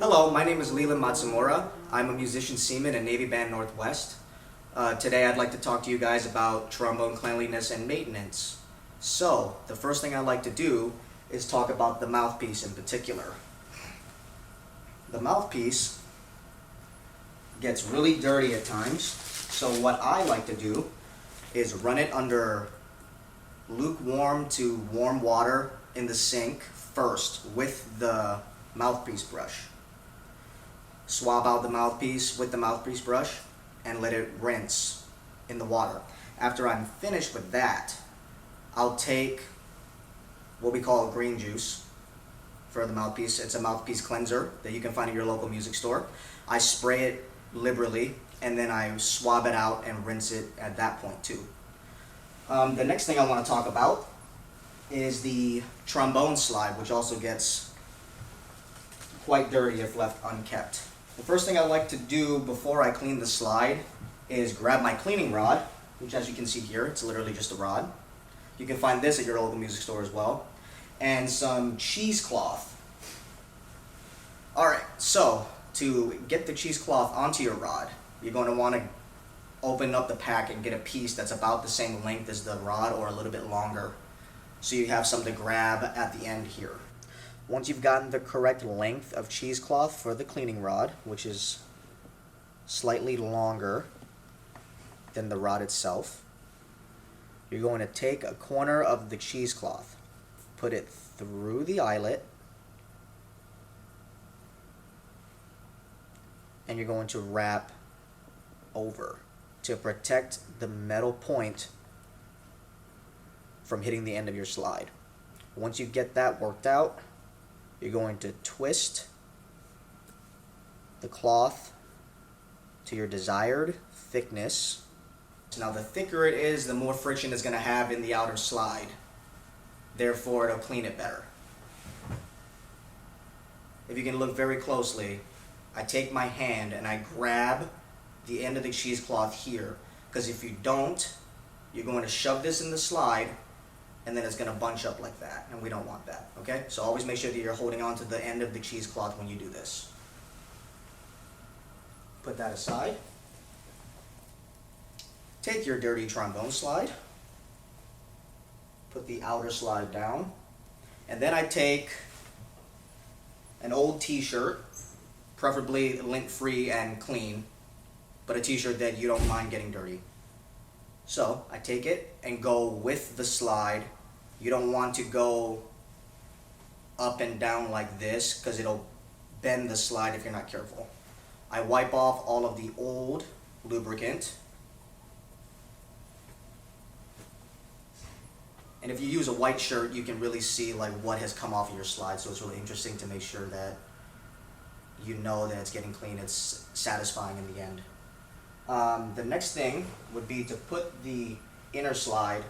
Hello, my name is Leland Matsumura. I'm a musician seaman in Navy Band Northwest. Today I'd like to talk to you guys about trombone cleanliness and maintenance. So, the first thing I'd like to do is talk about the mouthpiece in particular. The mouthpiece gets really dirty at times, so what I like to do is run it under lukewarm to warm water in the sink first with the mouthpiece brush. Swab out the mouthpiece with the mouthpiece brush and let it rinse in the water. After I'm finished with that, I'll take what we call green juice for the mouthpiece. It's a mouthpiece cleanser that you can find at your local music store. I spray it liberally and then I swab it out and rinse it at that point too. The next thing I want to talk about is the trombone slide, which also gets quite dirty if left unkept. The first thing I like to do before I clean the slide is grab my cleaning rod, which as you can see here, it's literally just a rod. You can find this at your local music store as well, and some cheesecloth. Alright, so to get the cheesecloth onto your rod, you're going to want to open up the pack and get a piece that's about the same length as the rod or a little bit longer, so you have something to grab at the end here. Once you've gotten the correct length of cheesecloth for the cleaning rod, which is slightly longer than the rod itself, you're going to take a corner of the cheesecloth, put it through the eyelet, and you're going to wrap over to protect the metal point from hitting the end of your slide. Once you get that worked out, you're going to twist the cloth to your desired thickness. Now the thicker it is, the more friction it's going to have in the outer slide. Therefore, it'll clean it better. If you can look very closely, I take my hand and I grab the end of the cheesecloth here, because if you don't, you're going to shove this in the slide and then it's going to bunch up like that, and we don't want that, okay? So always make sure that you're holding on to the end of the cheesecloth when you do this. Put that aside. Take your dirty trombone slide, put the outer slide down, and then I take an old t-shirt, preferably lint-free and clean, but a t-shirt that you don't mind getting dirty. So I take it and go with the slide. You don't want to go up and down like this because it'll bend the slide if you're not careful. I wipe off all of the old lubricant. And if you use a white shirt, you can really see like what has come off of your slide, so it's really interesting to make sure that you know that it's getting clean, it's satisfying in the end. The next thing would be to put the inner slide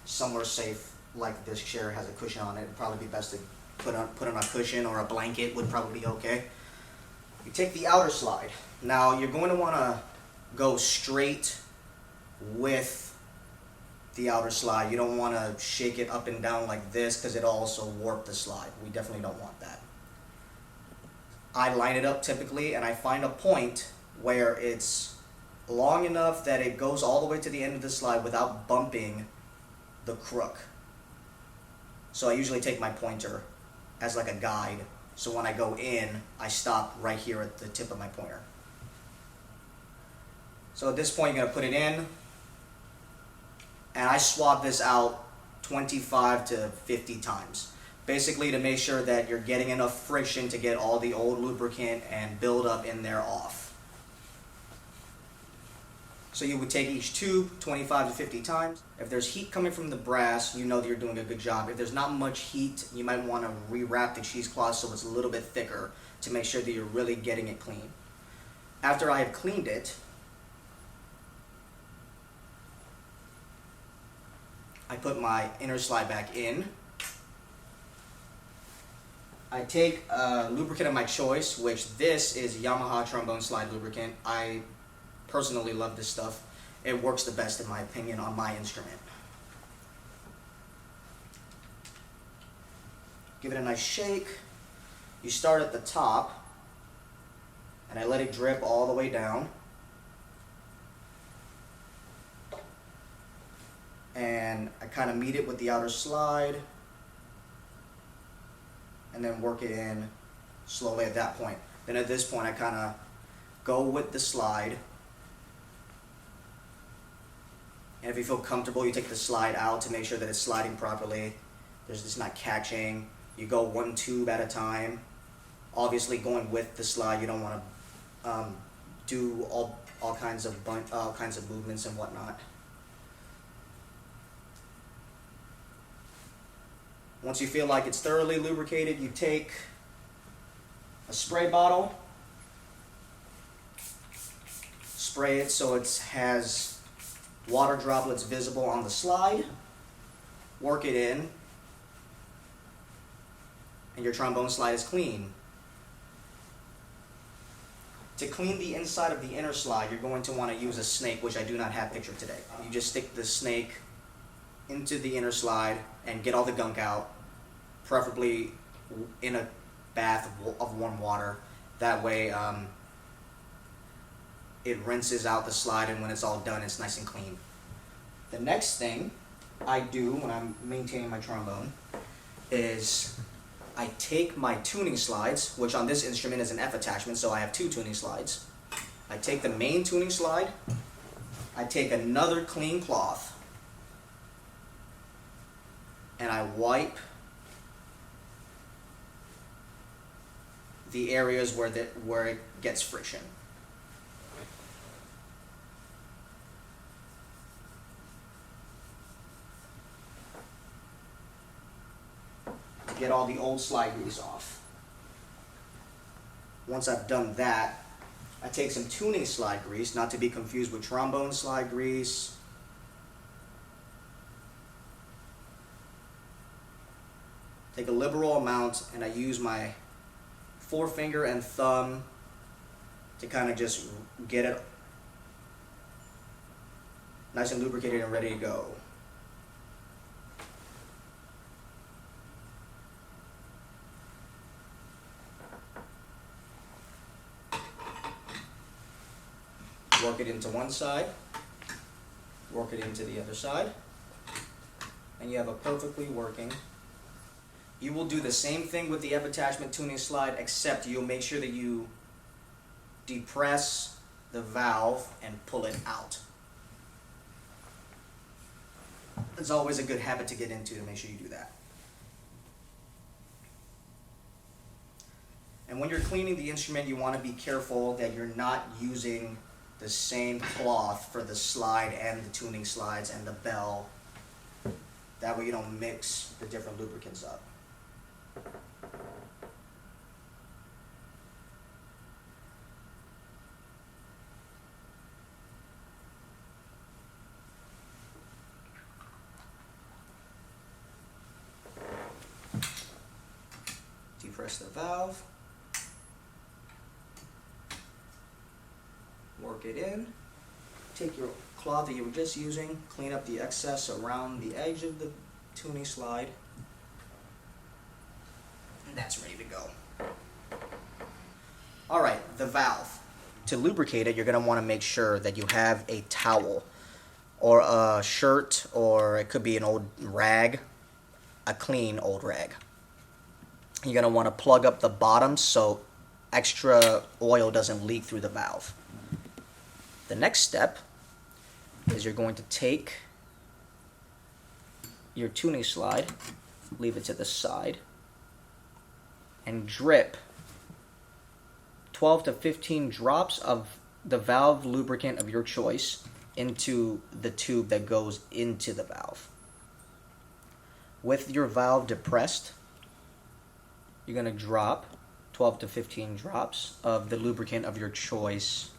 somewhere safe, like this chair has a cushion on it. It'd probably be best to put on a cushion, or a blanket would probably be okay. You take the outer slide. Now you're going to want to go straight with the outer slide. You don't want to shake it up and down like this because it'll also warp the slide. We definitely don't want that. I line it up typically and I find a point where it's long enough that it goes all the way to the end of the slide without bumping the crook. So I usually take my pointer as like a guide, so when I go in, I stop right here at the tip of my pointer. So at this point, you're going to put it in, and I swab this out 25 to 50 times. Basically to make sure that you're getting enough friction to get all the old lubricant and buildup in there off. So you would take each tube 25 to 50 times. If there's heat coming from the brass, you know that you're doing a good job. If there's not much heat, you might want to rewrap the cheesecloth so it's a little bit thicker to make sure that you're really getting it clean. After I have cleaned it, I put my inner slide back in. I take a lubricant of my choice, which this is Yamaha trombone slide lubricant. I personally love this stuff. It works the best in my opinion on my instrument. Give it a nice shake. You start at the top and I let it drip all the way down. And I kind of meet it with the outer slide and then work it in slowly at that point. Then at this point I kind of go with the slide, and if you feel comfortable you take the slide out to make sure that it's sliding properly. There's just not catching. You go one tube at a time. Obviously going with the slide, you don't want to do all kinds of movements and whatnot. Once you feel like it's thoroughly lubricated, you take a spray bottle, spray it so it has water droplets visible on the slide, work it in, and your trombone slide is clean. To clean the inside of the inner slide, you're going to want to use a snake, which I do not have pictured today. You just stick the snake into the inner slide and get all the gunk out, preferably in a bath of warm water. That way it rinses out the slide, and when it's all done, it's nice and clean. The next thing I do when I'm maintaining my trombone is I take my tuning slides, which on this instrument is an F attachment, so I have two tuning slides. I take the main tuning slide, I take another clean cloth, and I wipe the areas where it gets friction. Get all the old slide grease off. Once I've done that, I take some tuning slide grease, not to be confused with trombone slide grease. Take a liberal amount, and I use my forefinger and thumb to kind of just get it nice and lubricated and ready to go. Work it into one side, work it into the other side, and you have a perfectly working. You will do the same thing with the F attachment tuning slide, except you'll make sure that you depress the valve and pull it out. It's always a good habit to get into to make sure you do that. And when you're cleaning the instrument, you want to be careful that you're not using the same cloth for the slide and the tuning slides and the bell. That way you don't mix the different lubricants up. Depress the valve. Work it in. Take your cloth that you were just using, clean up the excess around the edge of the tuning slide, and that's ready to go. Alright, the valve. To lubricate it, you're going to want to make sure that you have a towel or a shirt, or it could be an old rag, a clean old rag. You're going to want to plug up the bottom so extra oil doesn't leak through the valve. The next step is you're going to take your tuning slide, leave it to the side, and drip 12 to 15 drops of the valve lubricant of your choice into the tube that goes into the valve. With your valve depressed, you're going to drop 12 to 15 drops of the lubricant of your choice.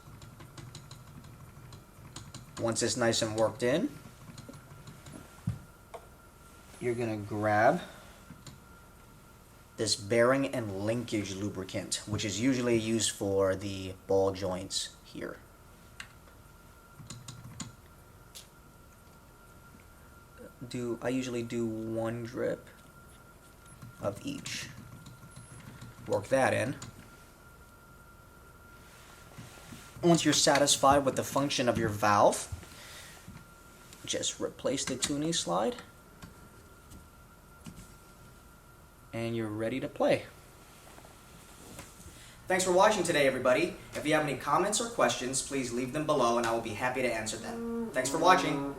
Once it's nice and worked in, you're going to grab this bearing and linkage lubricant, which is usually used for the ball joints here. I usually do one drip of each. Work that in. Once you're satisfied with the function of your valve, just replace the tuning slide, and you're ready to play. Thanks for watching today, everybody. If you have any comments or questions, please leave them below and I will be happy to answer them. Thanks for watching.